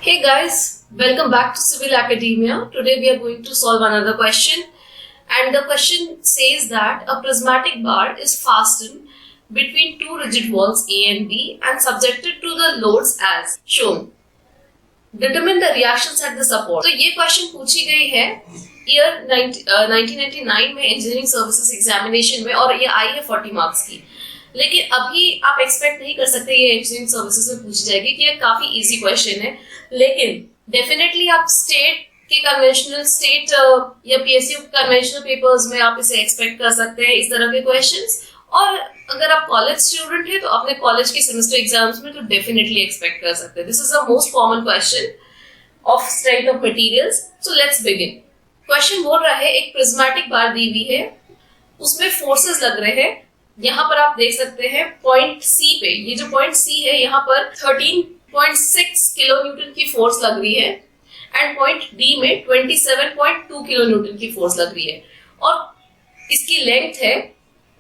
Hey guys, welcome back to Civil Academia. Today we are going to solve another question, and the question says that a prismatic bar is fastened between two rigid walls A and B and subjected to the loads as shown. Determine the reactions at the support. तो ये question पूछी गई है year 1999 में engineering services examination में और ये आई है 40 मार्क्स की। लेकिन अभी आप एक्सपेक्ट नहीं कर सकते ये इंजीनियरिंग सर्विसेज में पूछी जाएगी कि ये काफी इजी क्वेश्चन है, लेकिन डेफिनेटली आप स्टेट के कन्वेंशनल स्टेट या पीएसयू कन्वेंशनल पेपर्स में आप इसे एक्सपेक्ट कर सकते हैं इस तरह के क्वेश्चंस। और अगर आप कॉलेज स्टूडेंट हैं तो अपने कॉलेज के सेमेस्टर एग्जाम्स में तो डेफिनेटली एक्सपेक्ट कर सकते हैं। This is the most common question of strength of materials. So let's begin. Question बोल रहा है एक प्रिज्मेटिक बार दी हुई है, उसमें फोर्सेस लग रहे हैं। यहाँ पर आप देख सकते हैं पॉइंट सी पे, ये जो पॉइंट सी है यहाँ पर 13.6 किलो न्यूटन की फोर्स लग रही है एंड पॉइंट डी में 27.2 किलो न्यूटन की फोर्स लग रही है। और इसकी लेंथ है,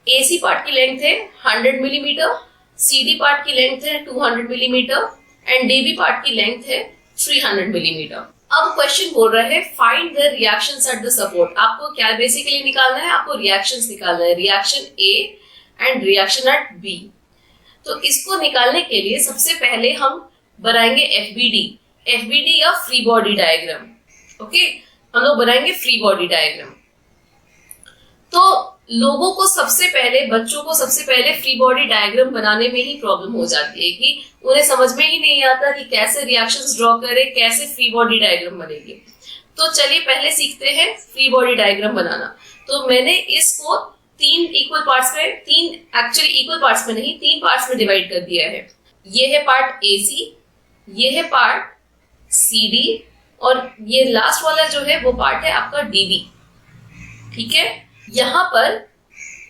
एसी पार्ट की लेंथ है 100 मिलीमीटर, सीडी पार्ट की लेंथ है 200 मिलीमीटर एंड डीबी पार्ट की लेंथ है 300 मिलीमीटर। अब क्वेश्चन बोल रहा है find the reactions at the support. आपको क्या बेसिकली निकालना है, आपको रिएक्शंस निकालना है, reaction A and reaction at B. तो इसको निकालने के लिए सबसे पहले हम बनाएंगे एफबीडी या फ्री बॉडी डायग्राम। ओके, हम लोग बनाएंगे फ्री बॉडी डायग्राम। तो लोगों को सबसे पहले, बच्चों को सबसे पहले फ्री बॉडी डायग्राम बनाने में ही प्रॉब्लम हो जाती है कि उन्हें समझ में ही नहीं आता कि कैसे रिएक्शंस ड्रॉ करें, कैसे फ्री बॉडी डायग्राम बनेगी। तो चलिए पहले सीखते हैं फ्री बॉडी डायग्राम बनाना। तो मैंने इसको तीन इक्वल पार्ट्स में, इक्वल पार्ट्स में नहीं, तीन पार्ट्स में डिवाइड कर दिया है। ये है पार्ट एसी, ये है पार्ट सीडी और ये लास्ट वाला जो है वो पार्ट है आपका डीबी। ठीक है, यहाँ पर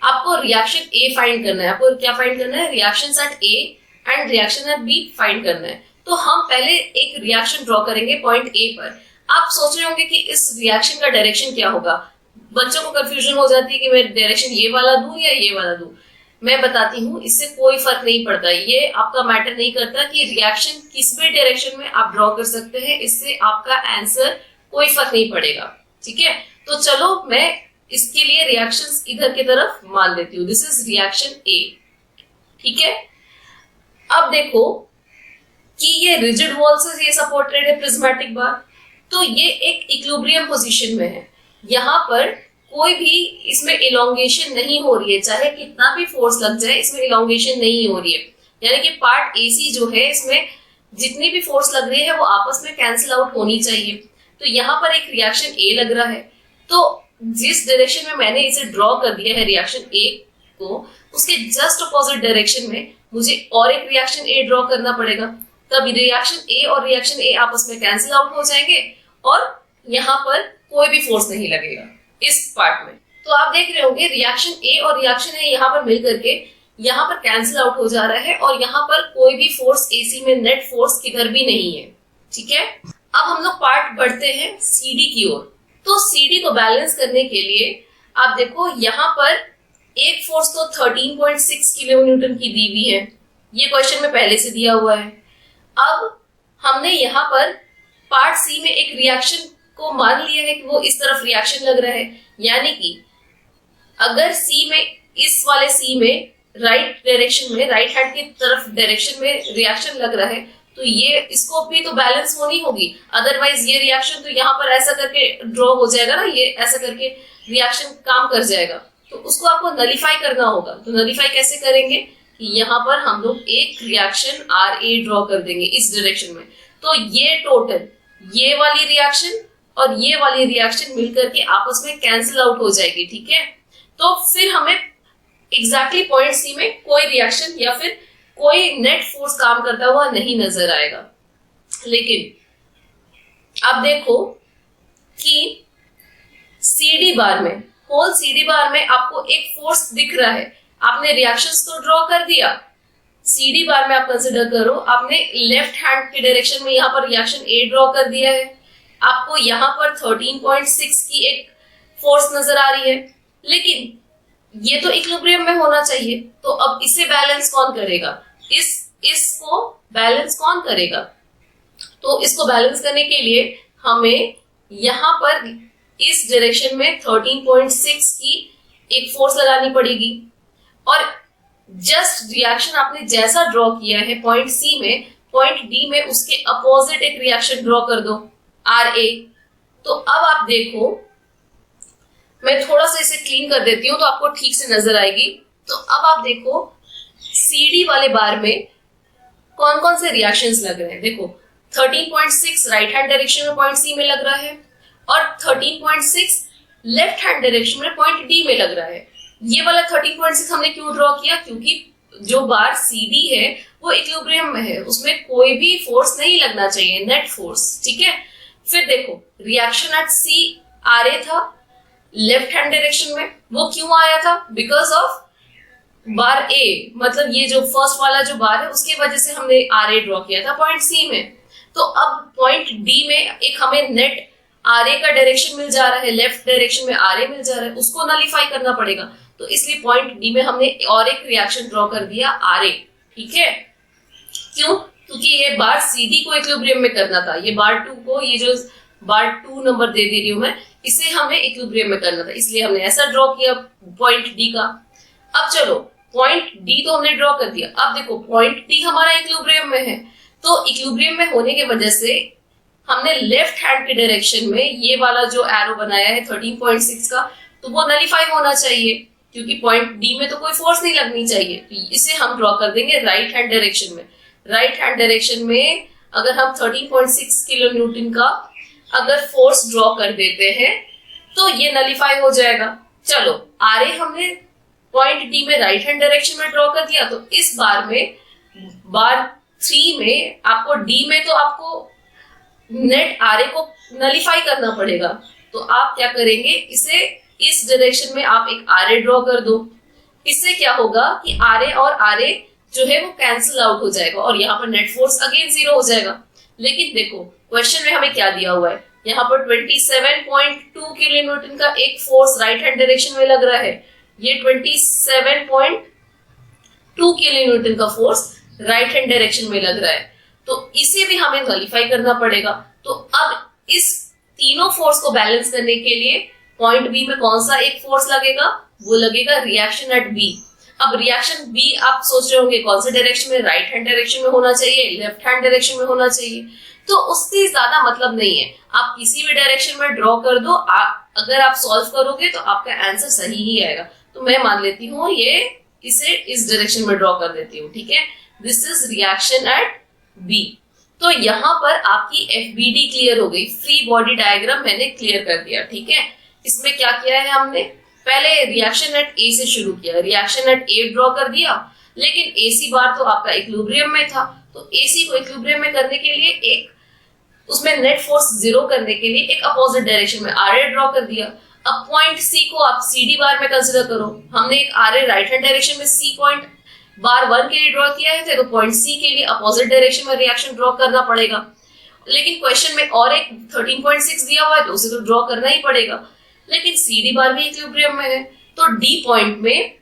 आपको रिएक्शन ए फाइंड करना है। आपको क्या फाइंड करना है, reactions at A and reaction at B find करना है। तो हम पहले एक रिएक्शन ड्रॉ करेंगे पॉइंट ए पर। आप सोच रहे होंगे कि इस रिएक्शन का डायरेक्शन क्या होगा। बच्चों को कंफ्यूजन हो जाती है कि मैं डायरेक्शन ये वाला दूं या ये वाला दूं। मैं बताती हूँ, इससे कोई फर्क नहीं पड़ता। ये आपका मैटर नहीं करता कि रिएक्शन किस भी डायरेक्शन में आप ड्रॉ कर सकते हैं, इससे आपका आंसर कोई फर्क नहीं पड़ेगा। ठीक है, तो चलो मैं इसके लिए रिएक्शंस इधर की तरफ मान लेती हूँ। दिस इज रिएक्शन ए। ठीक है, अब देखो कि ये रिजिड वॉल से ये सपोर्टेड है प्रिज्मेटिक बार, तो ये एक इक्विलिब्रियम पोजीशन में है। यहाँ पर कोई भी इसमें इलोंगेशन नहीं हो रही है, चाहे कितना भी फोर्स लग जाए इसमें इलोंगेशन नहीं हो रही है। यानी कि पार्ट एसी जो है इसमें जितनी भी फोर्स लग रही है वो आपस में कैंसिल आउट होनी चाहिए। तो यहाँ पर एक रिएक्शन ए लग रहा है, तो जिस डायरेक्शन में मैंने इसे ड्रॉ कर दिया है रिएक्शन ए को, उसके जस्ट अपोजिट डायरेक्शन में मुझे और एक रिएक्शन ए ड्रॉ करना पड़ेगा। तब रिएक्शन ए और रिएक्शन ए आपस में कैंसिल आउट हो जाएंगे और यहाँ पर कोई भी फोर्स नहीं लगेगा इस पार्ट में। तो आप देख रहे होंगे रिएक्शन ए और रिएक्शन ए यहाँ पर मिल करके यहाँ पर कैंसिल आउट हो जा रहा है और यहाँ पर कोई भी फोर्स एसी में नेट फोर्स किधर भी नहीं है। ठीक है, अब हम लोग पार्ट बढ़ते हैं सीडी की ओर। तो सीडी को बैलेंस करने के लिए आप देखो यहाँ पर एक फोर्स तो 13.6 किलो न्यूटन की दी हुई है, ये क्वेश्चन में पहले से दिया हुआ है। अब हमने यहाँ पर पार्ट सी में एक रिएक्शन को मान लिया है कि वो इस तरफ रिएक्शन लग रहा है। यानी कि अगर सी में, इस वाले सी में राइट डायरेक्शन में, राइट हैंड की तरफ डायरेक्शन में रिएक्शन लग रहा है, तो ये इसको भी तो बैलेंस होनी होगी। अदरवाइज ये रिएक्शन तो यहाँ पर ऐसा करके ड्रॉ हो जाएगा ना, ये ऐसा करके रिएक्शन काम कर जाएगा, तो उसको आपको नलिफाई करना होगा। तो नलिफाई कैसे करेंगे कि यहाँ पर हम लोग एक रिएक्शन आर ए ड्रॉ कर देंगे इस डायरेक्शन में। तो ये टोटल, ये वाली रिएक्शन और ये वाली रिएक्शन मिलकर के आपस में कैंसिल आउट हो जाएगी। ठीक है, तो फिर हमें एग्जैक्टली पॉइंट सी में कोई रिएक्शन या फिर कोई नेट फोर्स काम करता हुआ नहीं नजर आएगा। लेकिन आप देखो कि सीडी बार में, होल सीडी बार में आपको एक फोर्स दिख रहा है। आपने रिएक्शंस तो ड्रॉ कर दिया, सीडी बार में आप कंसिडर करो आपने लेफ्ट हैंड की डायरेक्शन में यहाँ पर रिएक्शन ए ड्रॉ कर दिया है। आपको यहाँ पर 13.6 की एक फोर्स नजर आ रही है, लेकिन ये तो इक्विलिब्रियम में होना चाहिए। तो अब इसे बैलेंस कौन करेगा, इसको बैलेंस कौन करेगा? तो इसको बैलेंस करने के लिए हमें यहाँ पर इस डायरेक्शन में 13.6 की एक फोर्स लगानी पड़ेगी, और जस्ट रिएक्शन आपने जैसा ड्रॉ किया है पॉइंट सी में, पॉइंट डी में उसके अपोजिट एक रिएक्शन ड्रॉ कर दो RA। तो अब आप देखो, मैं थोड़ा सा इसे क्लीन कर देती हूँ तो आपको ठीक से नजर आएगी। तो अब आप देखो CD वाले बार में कौन कौन से रिएक्शंस लग रहे हैं। देखो 13.6 राइट हैंड डायरेक्शन में पॉइंट सी में लग रहा है, और 13.6 लेफ्ट हैंड डायरेक्शन में पॉइंट डी में लग रहा है। ये वाला 13.6 हमने क्यों ड्रॉ किया, क्योंकि जो बार CD है वो इक्विलिब्रियम में है, उसमें कोई भी फोर्स नहीं लगना चाहिए, नेट फोर्स, ठीक है। फिर देखो रिएक्शन एट CRA था लेफ्ट हैंड डायरेक्शन में, वो क्यों आया था, बिकॉज ऑफ बार A, मतलब ये जो फर्स्ट वाला जो बार है उसकी वजह से हमने RA ड्रॉ किया था पॉइंट C में। तो अब पॉइंट D में एक हमें नेट RA का डायरेक्शन मिल जा रहा है, लेफ्ट डायरेक्शन में RA मिल जा रहा है, उसको नलिफाई करना पड़ेगा। तो इसलिए पॉइंट D में हमने और एक रिएक्शन ड्रॉ कर दिया RA, ठीक है। क्यों, क्योंकि ये बार CD को इक्विलिब्रियम में करना था, ये बार 2 को, ये जो बार 2 नंबर दे रही हूं मैं, इसे हमें इक्विलिब्रियम में करना था, इसलिए हमने ऐसा ड्रॉ किया पॉइंट D का। अब चलो पॉइंट D तो हमने ड्रॉ कर दिया, अब देखो पॉइंट D हमारा इक्विलिब्रियम में है, तो इक्विलिब्रियम में होने की वजह से हमने लेफ्ट हैंड के डायरेक्शन में ये वाला जो एरो बनाया है 13.6 का, तो वो नलिफाई होना चाहिए, क्योंकि पॉइंट D में तो कोई फोर्स नहीं लगनी चाहिए। तो इसे हम ड्रॉ कर देंगे राइट हैंड डायरेक्शन में। राइट हैंड डायरेक्शन में अगर हम 13.6 किलो न्यूटन का अगर फोर्स ड्रॉ कर देते हैं तो ये नलिफाई हो जाएगा। चलो RA हमने पॉइंट D में राइट हैंड डायरेक्शन में ड्रॉ कर दिया, तो इस बार में बार 3 में आपको D में तो आपको नेट RA को नलिफाई करना पड़ेगा। तो आप क्या करेंगे, इसे इस डायरेक्शन में आप एक RA ड्रॉ कर दो। इससे क्या होगा कि RA और RA जो है वो कैंसिल आउट हो जाएगा, और यहाँ पर नेट फोर्स अगेन 0 हो जाएगा। लेकिन देखो क्वेश्चन में हमें क्या दिया हुआ है, यहाँ पर 27.2 किलो न्यूटन का एक फोर्स राइट हैंड डायरेक्शन में लग रहा है, ये 27.2 किलो न्यूटन का फोर्स राइट हैंड डायरेक्शन में लग रहा है, तो इसे भी हमें नलिफाई करना पड़ेगा। तो अब इस तीनों फोर्स को बैलेंस करने के लिए पॉइंट B में कौन सा एक फोर्स लगेगा, वो लगेगा रिएक्शन एट B। अब रिएक्शन B आप सोच रहे होंगे कौन से डायरेक्शन में, राइट हैंड डायरेक्शन में होना चाहिए, लेफ्ट हैंड डायरेक्शन में होना चाहिए, तो उससे ज्यादा मतलब नहीं है, आप किसी भी डायरेक्शन में ड्रॉ कर दो, अगर आप सॉल्व करोगे तो आपका आंसर सही ही आएगा। तो मैं मान लेती हूँ ये, इसे इस डायरेक्शन में ड्रॉ कर देती हूँ, ठीक है। This is reaction at B। तो यहाँ पर आपकी FBD क्लियर हो गई, फ्री बॉडी डायग्राम मैंने क्लियर कर दिया, ठीक है। इसमें क्या किया है हमने, पहले रिएक्शन एट A से शुरू किया, रिएक्शन एट A ड्रॉ कर दिया, लेकिन AC बार तो आपका इक्विलिब्रियम में था, तो AC को इक्विलिब्रियम में करने के लिए एक उसमें नेट फोर्स 0 करने के लिए एक अपोजिट डायरेक्शन में RA ड्रॉ कर दिया। अब पॉइंट C को आप CD बार में कंसिडर करो, हमने एक RA राइट हैंड डायरेक्शन में C पॉइंट बार 1 के लिए ड्रॉ किया है, तो पॉइंट C के लिए अपोजिट डायरेक्शन में रिएक्शन ड्रॉ करना पड़ेगा। लेकिन क्वेश्चन में और एक 13.6 दिया हुआ है, तो उसे तो ड्रॉ करना ही पड़ेगा, लेकिन CD बार भी इक्विलिब्रियम में है, तो D पॉइंट में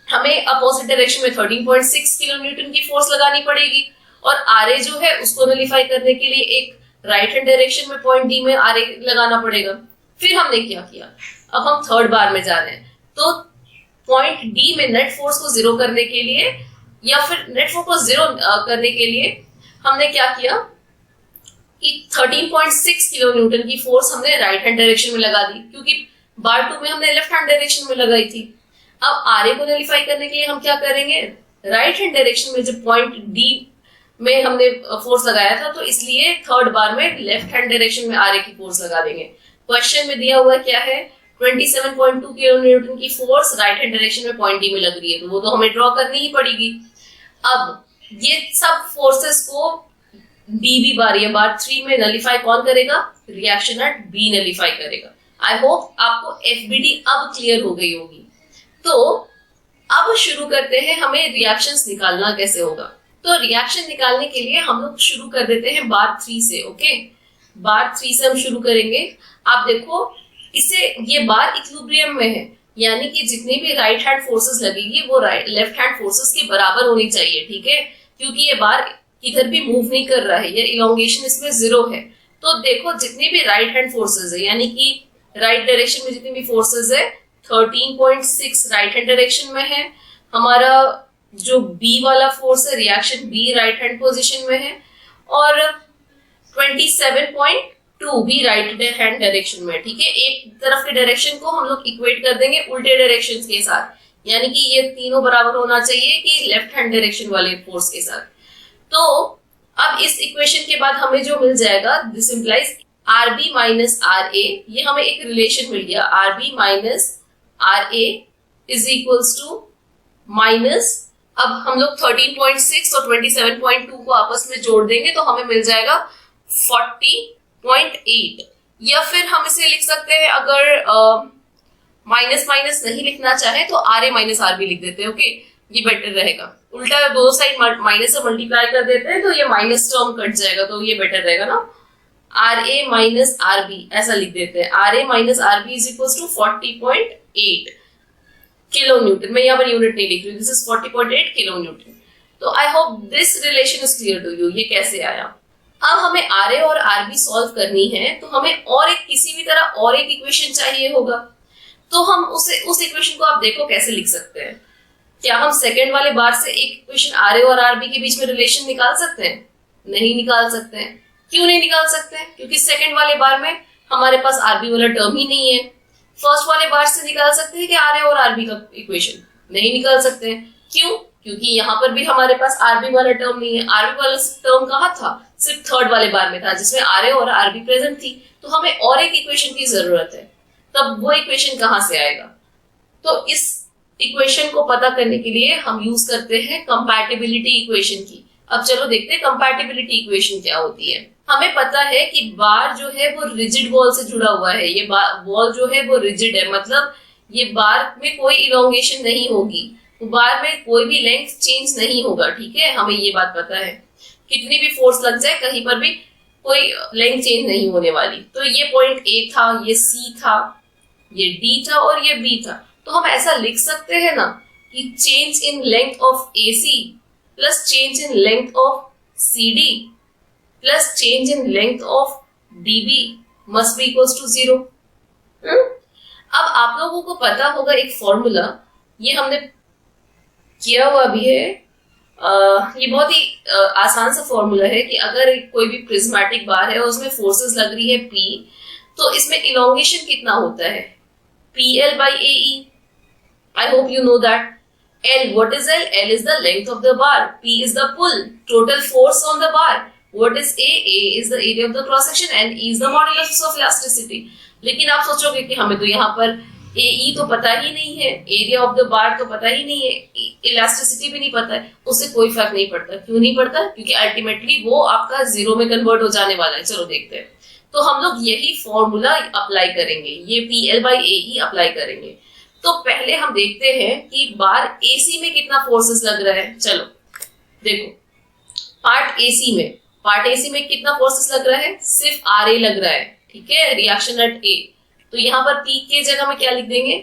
हमें अपोजिट डायरेक्शन में 13.6 किलो न्यूटन की फोर्स लगानी पड़ेगी, और RA जो है उसको नलिफाई करने के लिए एक राइट हैंड डायरेक्शन में पॉइंट D में RA लगाना पड़ेगा। फिर हमने क्या किया, अब हम थर्ड बार में जा रहे हैं, तो पॉइंट D में नेट फोर्स को 0 करने के लिए, या फिर नेट फोर्स को 0 करने के लिए हमने क्या किया कि 13.6 किलो न्यूटन की फोर्स हमने राइट हैंड डायरेक्शन में लगा दी, क्योंकि बार 2 में हमने लेफ्ट हैंड डायरेक्शन में लगाई थी। अब RA को नलिफाई करने के लिए हम क्या करेंगे, राइट हैंड डायरेक्शन में जो पॉइंट D में हमने फोर्स लगाया था, तो इसलिए थर्ड बार में लेफ्ट हैंड डायरेक्शन में RA की फोर्स लगा देंगे। क्वेश्चन में दिया हुआ क्या है, 27.2 किलो न्यूटन की फोर्स राइट हैंड डायरेक्शन में पॉइंट D में लग रही है, तो वो तो हमें ड्रॉ करनी ही पड़ेगी। अब ये सब फोर्सेस को BB बार या बार 3 में नलिफाई कौन करेगा, रिएक्शन एट B नलिफाई करेगा। आई होप आपको FBD अब क्लियर हो गई होगी। तो अब शुरू करते हैं, हमें रिएक्शंस निकालना कैसे होगा। तो रिएक्शन निकालने के लिए हम लोग शुरू कर देते हैं बार 3 से, ओके। बार 3 से हम शुरू करेंगे। आप देखो इसे, ये बार इक्विलिब्रियम में है, यानी कि जितनी भी राइट हैंड फोर्सेस लगेगी वो लेफ्ट हैंड फोर्सेस के बराबर होनी चाहिए, ठीक है, क्योंकि ये बार इधर भी मूव नहीं कर रहा है या इलोंगेशन इसमें 0 है, तो देखो जितनी भी राइट हैंड फोर्सेस है यानी कि राइट डायरेक्शन में जितनी भी फोर्सेस है 13.6 राइट हैंड डायरेक्शन में है, हमारा जो बी वाला फोर्स है reaction B right hand position में है, और 27.2 भी राइट हैंड डायरेक्शन में। ठीक है, एक तरफ के डायरेक्शन को हम लोग इक्वेट कर देंगे उल्टे डायरेक्शन के साथ, यानी कि ये तीनों बराबर होना चाहिए कि लेफ्ट हैंड डायरेक्शन वाले फोर्स के साथ। तो अब इस इक्वेशन के बाद हमें जो मिल जाएगा, this implies R B minus R A, ये हमें एक रिलेशन मिल गया, R B minus R A is equals to minus, अब हम लोग 13.6 और 27.2 को आपस में जोड़ देंगे तो हमें मिल जाएगा 40.8, या फिर हम इसे लिख सकते हैं, अगर माइनस माइनस नहीं लिखना चाहे तो R A minus R B लिख देते हैं। ओके, ये बेटर रहेगा, उल्टा दो साइड माइनस से मल्टीप्लाई कर देते हैं तो ये माइनस टर्म कट जाएगा, तो ये बेटर रहेगा ना, R A minus R B ऐसा लिख देते हैं, R A minus R B is equal to 40.8 kilonewton. मैं यहाँ पर यूनिट नहीं लिख रही हूँ, दिस इज 40.8 किलो न्यूटन। तो I hope this relation is clear to you, ये कैसे आया। अब हमें आर ए और आर बी सॉल्व करनी है, तो हमें और एक किसी भी तरह और एक इक्वेशन चाहिए होगा, तो हम उस इक्वेशन को आप देखो कैसे लिख सकते हैं। क्या हम सेकंड वाले बार से एक इक्वेशन आर ए और आर बी के बीच में रिलेशन निकाल सकते हैं? नहीं निकाल सकते हैं। क्यों नहीं निकाल सकते हैं? क्योंकि सेकंड वाले बार में हमारे पास आर बी वाला टर्म ही नहीं है। फर्स्ट वाले बार से निकाल सकते हैं कि आर ए और आर बी का इक्वेशन? नहीं निकाल सकते हैं। क्यों? क्योंकि यहाँ पर भी हमारे पास आर बी वाला टर्म नहीं है। आर बी वाला टर्म कहाँ था? सिर्फ थर्ड वाले बार में था, जिसमें आर ए और आर बी प्रेजेंट थी। तो हमें और एक इक्वेशन की जरूरत है, तब वो इक्वेशन कहाँ से आएगा? तो इस इक्वेशन को पता करने के लिए हम यूज करते हैं कंपैटिबिलिटी इक्वेशन की। अब चलो देखते हैं कंपैटिबिलिटी इक्वेशन क्या होती है। हमें पता है कि बार जो है वो रिजिड वॉल से जुड़ा हुआ है, ये वॉल जो है वो रिजिड है, मतलब ये बार में कोई इलोंगेशन नहीं होगी, बार में कोई भी लेंथ चेंज नहीं होगा। ठीक है, हमें ये बात पता है, कितनी भी फोर्स लग जाए कहीं पर भी कोई लेंथ चेंज नहीं होने वाली। तो ये पॉइंट ए था, ये सी था, ये डी था और ये बी था। तो हम ऐसा लिख सकते हैं ना कि change in length of AC plus change in length of CD plus change in length of DB must be equals to 0। अब आप लोगों को पता होगा एक फॉर्मूला, ये हमने किया हुआ भी है, ये बहुत ही आसान सा फॉर्मूला है कि अगर कोई भी प्रिज्मेटिक बार है और उसमें फोर्सेस लग रही है P, तो इसमें इलोंगेशन कितना होता है? PL by AE. I hope you know that. L, what is L? L is the length of the bar. P is the pull, total force on the bar. What is A? A is the area of the cross section and E is the modulus of elasticity. लेकिन आप सोचोगे कि हमें तो यहाँ पर AE तो पता ही नहीं है, एरिया ऑफ द बार तो पता ही नहीं है, इलास्टिसिटी भी नहीं पता है, उससे कोई फर्क नहीं पड़ता। क्यों नहीं पड़ता? क्योंकि अल्टीमेटली वो आपका 0 में कन्वर्ट हो जाने वाला है। चलो देखते हैं। तो हम लोग यही फॉर्मूला अप्लाई करेंगे, ये PL by AE अप्लाई करेंगे। तो पहले हम देखते हैं कि बार AC में कितना फोर्सेस लग रहा है। चलो देखो, पार्ट AC में कितना फोर्सेस लग रहा है? सिर्फ RA लग रहा है। ठीक है, रिएक्शन एट A। तो यहाँ पर P के जगह में क्या लिख देंगे?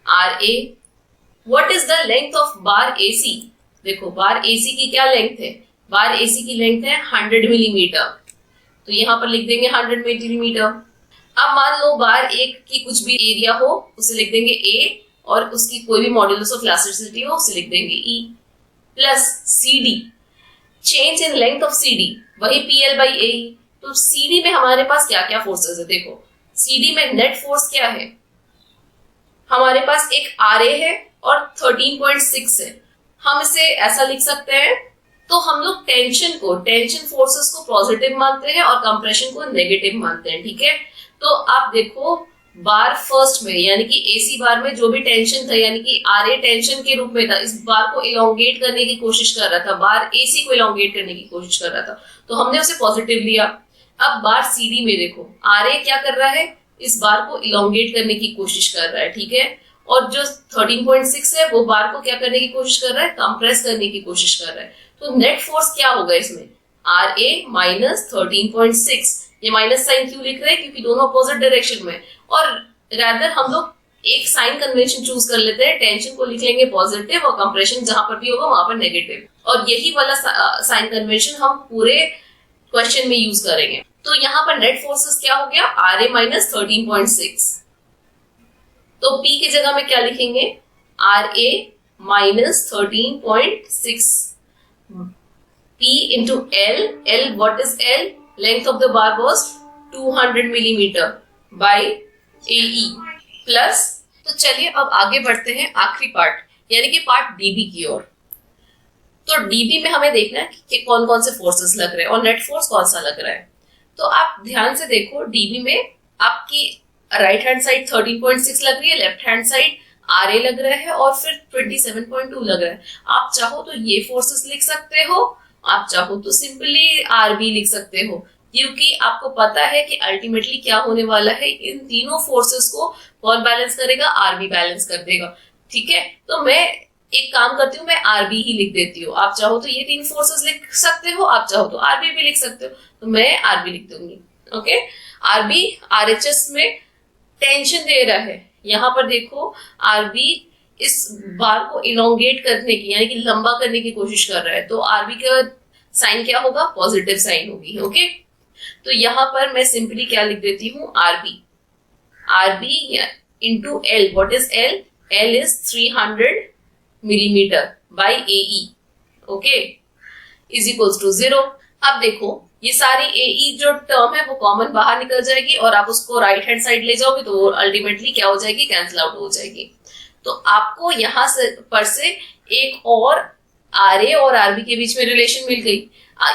RA। What is the length of bar AC? देखो बार AC की क्या लेंथ है? बार AC की लेंथ है 100 मिलीमीटर, तो यहाँ पर लिख देंगे 100 मिलीमीटर। अब मान लो बार एक की कुछ भी एरिया हो, उसे लिख देंगे A, और उसकी कोई भी मॉड्यूलस ऑफ इलास्टिसिटी हो, उसे लिख देंगे E, plus CD, change in length of CD, वही PL by AE। तो CD में हमारे पास क्या क्या फोर्सेस है? देखो CD में नेट फोर्स क्या है? हमारे पास एक RA है और 13.6 है। हम इसे ऐसा लिख सकते हैं, तो हम लोग टेंशन फोर्सेस को पॉजिटिव मानते हैं और कंप्रेशन को नेगेटिव मानते हैं। ठीक है, तो आप देखो बार फर्स्ट में यानी कि AC बार में जो भी टेंशन था, यानी कि RA टेंशन के रूप में था, इस बार को इलोंगेट करने की कोशिश कर रहा था, बार AC को इलोंगेट करने की कोशिश कर रहा था, तो हमने उसे पॉजिटिव लिया। अब बार CD में देखो RA क्या कर रहा है? इस बार को इलोंगेट करने की कोशिश कर रहा है। ठीक है, और जो 13.6 है वो बार को क्या करने की कोशिश कर रहा है? कंप्रेस करने की कोशिश कर रहा है। तो नेट फोर्स क्या होगा इसमें? RA minus 13.6। ये माइनस साइन क्यों लिख रहे हैं? क्योंकि दोनों अपोजिट डायरेक्शन में, और रादर हम लोग एक साइन कन्वेंशन चूज कर लेते हैं, टेंशन को लिख लेंगे पॉजिटिव और कंप्रेशन जहां पर भी होगा वहां पर नेगेटिव। और यही वाला साइन कन्वेंशन हम पूरे क्वेश्चन में यूज करेंगे। तो यहाँ पर नेट फोर्सेस क्या हो गया, Ra माइनस 13.6। तो P की जगह में क्या लिखेंगे, Ra minus 13.6 P into L, what is L? Length of the bar was 200 millimeter by AE plus। तो चलिए अब आगे बढ़ते हैं आखिरी पार्ट यानी कि पार्ट डीबी की ओर। तो डीबी में हमें देखना है कि कौन कौन से फोर्सेस लग रहे हैं और नेट फोर्स कौन सा लग रहा है। तो आप ध्यान से देखो, डीबी में आपकी राइट हैंड साइड 13.6 लग रही है, लेफ्ट हैंड साइड Ra लग रहा है और फिर 27.2 लग रहा है। आप चाहो तो ये फोर्सेस लिख सकते हो, आप चाहो तो सिंपली आरबी लिख सकते हो, क्योंकि आपको पता है कि अल्टीमेटली क्या होने वाला है, इन तीनों फोर्सेस को कौन बैलेंस करेगा, आरबी बैलेंस कर देगा। ठीक है, तो मैं एक काम करती हूँ, मैं आरबी ही लिख देती हूँ। आप चाहो तो ये तीन फोर्सेस लिख सकते हो, आप चाहो तो आरबी भी लिख सकते हो, तो मैं आरबी लिख दूंगी। ओके, आरबी आरएचएस में टेंशन दे रहा है। यहाँ पर देखो, आरबी इस बार को इलोंगेट करने की यानी कि लंबा करने की कोशिश कर रहा है, तो आरबी का साइन क्या होगा, पॉजिटिव साइन होगी। ओके, तो यहाँ पर मैं सिंपली क्या लिख देती हूँ, RB into L. What is L? L is 300 millimeter by AE। Okay, is equals to 0। अब देखो, ये सारी AE जो टर्म है वो कॉमन बाहर निकल जाएगी और आप उसको राइट हैंड साइड ले जाओगे तो वो अल्टीमेटली क्या हो जाएगी, कैंसिल आउट हो जाएगी। तो आपको यहाँ से एक और RA और RB के बीच में रिलेशन मिल गई।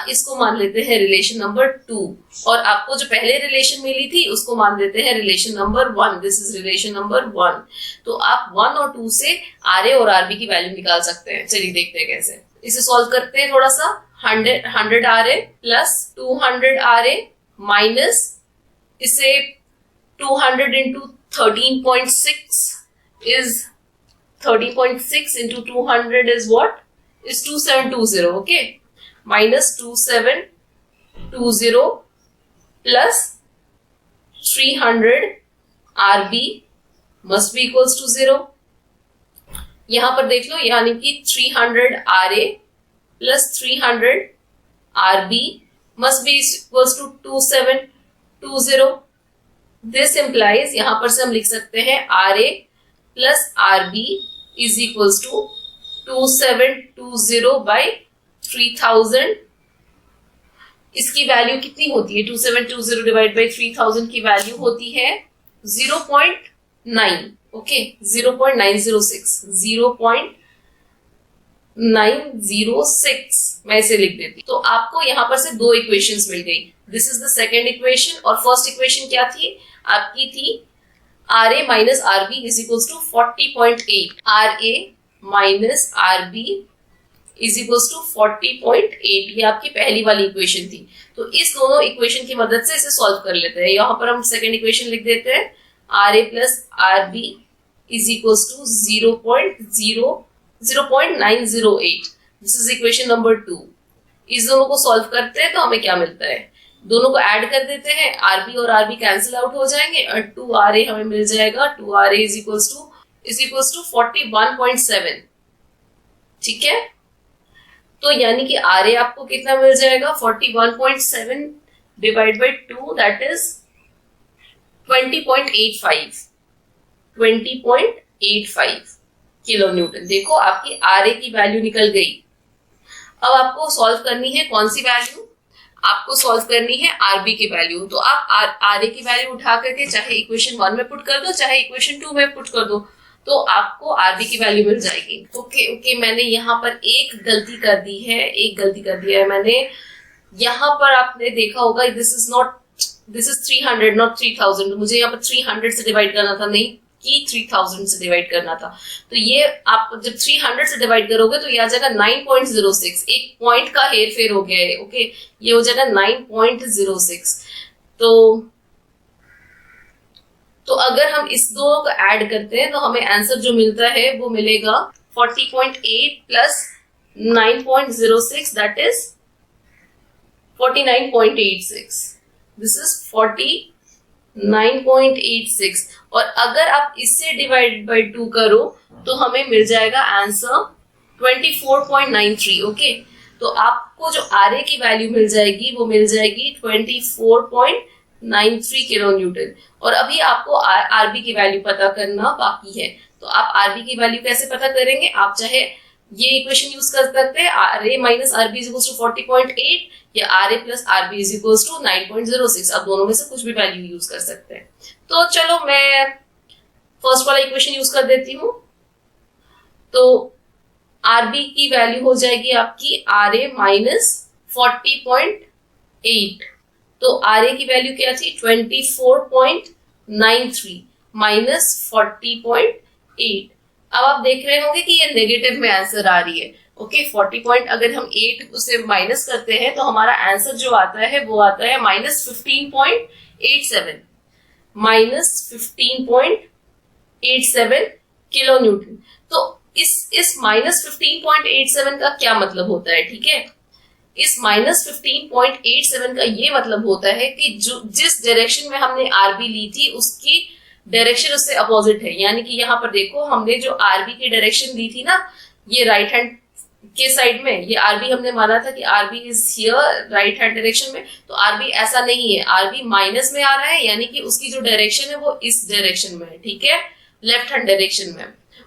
इसको मान लेते हैं रिलेशन नंबर 2, और आपको जो पहले रिलेशन मिली थी उसको मान लेते हैं relation number 1। This is relation number 1। तो आप 1 और 2 से RA और RB की वैल्यू निकाल सकते हैं। चलिए देखते हैं कैसे। इसे सॉल्व करते हैं थोड़ा सा। 100 RA प्लस 200 RA माइनस इसे 200 into 13.6 is 30.6 into 200 is what? Is 2720. Okay, minus 2720 plus 300 RB must be equals to 0. यहां पर देख लो, यानी कि 300 RA plus 300 RB must be equals to 2720. This implies, यहां पर से हम लिख सकते हैं RA plus RB is equals to 2720 by 3000. इसकी वैल्यू कितनी होती है? 2720 डिवाइड बाई 3000 की वैल्यू होती है 0.9. ओके, 0.906. 0.906 मैं इसे लिख देती। तो आपको यहां पर से दो इक्वेशंस मिल गई। This is the second equation, और फर्स्ट इक्वेशन क्या थी आपकी? थी RA minus RB is equals to 40.8. RA minus RB is equals to 40.8. ये आपकी पहली वाली इक्वेशन थी। तो इस दोनों इक्वेशन की मदद से इसे सॉल्व कर लेते हैं। यहाँ पर हम सेकेंड इक्वेशन लिख देते हैं, RA plus RB is equals to 0.908. This is equation number 2. इस दोनों को सॉल्व करते हैं तो हमें क्या मिलता है? दोनों को ऐड कर देते हैं, RB और RB कैंसिल आउट हो जाएंगे और 2RA हमें मिल जाएगा। 2RA is equals to 41.7. ठीक है, तो यानी कि RA आपको कितना मिल जाएगा? 41.7 divide by 2, that is 20.85 kilo Newton. देखो, आपकी RA की वैल्यू निकल गई। अब आपको सॉल्व करनी है कौन सी वैल्यू? आपको सॉल्व करनी है RB की वैल्यू। तो आप RA की वैल्यू उठा करके चाहे इक्वेशन 1 में पुट कर दो, चाहे इक्वेशन 2 में पुट कर दो, तो आपको RB की वैल्यू मिल जाएगी। ओके, मैंने यहाँ पर एक गलती कर दी है मैंने। यहाँ पर आपने देखा होगा, दिस इज 300 नॉट 3000। मुझे यहाँ पर 300 से डिवाइड करना था, नहीं कि 3000 से डिवाइड करना था। तो ये आप जब 300 से डिवाइड करोगे तो ये आ जाएगा 9.06। एक पॉइंट का हेर फेर हो गया है। ओके, ये हो जाएगा 9.06। तो अगर हम इस दोनों को ऐड करते हैं तो हमें आंसर जो मिलता है वो मिलेगा 40.8 plus 9.06, that is 49.86। This is 49.86। और अगर आप इससे डिवाइड बाई 2 करो तो हमें मिल जाएगा आंसर 24.93. ओके, तो आपको जो RA की वैल्यू मिल जाएगी वो मिल जाएगी 24.93 किलो न्यूटन। और अभी आपको RB की वैल्यू पता करना बाकी है। तो आप RB की वैल्यू कैसे पता करेंगे? आप चाहे ये इक्वेशन यूज कर सकते हैं, RA minus RB is equals to 40.8 या RA plus RB is equals to 9.06। आप दोनों में से कुछ भी वैल्यू यूज कर सकते हैं। तो चलो मैं फर्स्ट वाला इक्वेशन यूज कर देती हूँ। तो RB की वैल्यू हो जाएगी आपकी RA माइनस 40.8। तो RA की वैल्यू क्या थी? 24.93 माइनस 40.8। अब आप देख रहे होंगे कि ये नेगेटिव में आंसर आ रही है। ओके, 40 पॉइंट अगर हम 8 उसे माइनस करते हैं तो हमारा आंसर जो आता है वो आता है माइनस 15.87, माइनस 15.87 किलो न्यूटन। तो इस माइनस 15.87 का क्या मतलब होता है? ठीक है, इस माइनस 15.87 का ये मतलब होता है कि जो जिस डायरेक्शन में हमने आरबी ली थी उसकी डायरेक्शन उससे अपोजिट है। यानी कि यहाँ पर देखो, हमने जो आरबी की डायरेक्शन दी थी ना, ये राइट हैंड के साइड में, ये आरबी हमने माना था कि RB is here right hand direction में, तो आरबी ऐसा नहीं है, आरबी माइनस में आ रहा है, यानी कि उसकी जो डायरेक्शन है वो इस डायरेक्शन में है। ठीक है, लेफ्ट हैंड डायरेक्शन में।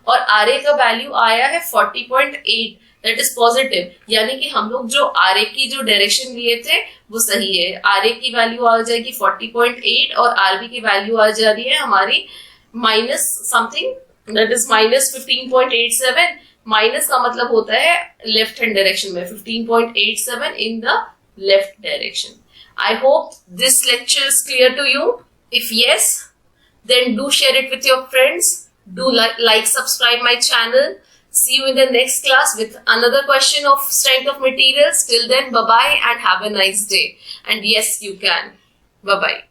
और आरए का वैल्यू आया है 40.8, दैट इज पॉजिटिव, यानी कि हम लोग जो आरए की जो डायरेक्शन लिए थे वो सही है। आरए की वैल्यू आ जाएगी 40.8 और आरबी की वैल्यू आ जा रही है हमारी minus something, that is minus 15.87। Minus का मतलब होता है लेफ्ट हैंड डायरेक्शन में, 15.87 in the left direction. I hope this lecture is clear to you. If yes, then do share it with your friends. Do like, subscribe my channel. See you in the next class with another question of strength of materials. Till then, bye-bye and have a nice day. And yes, you can. Bye-bye.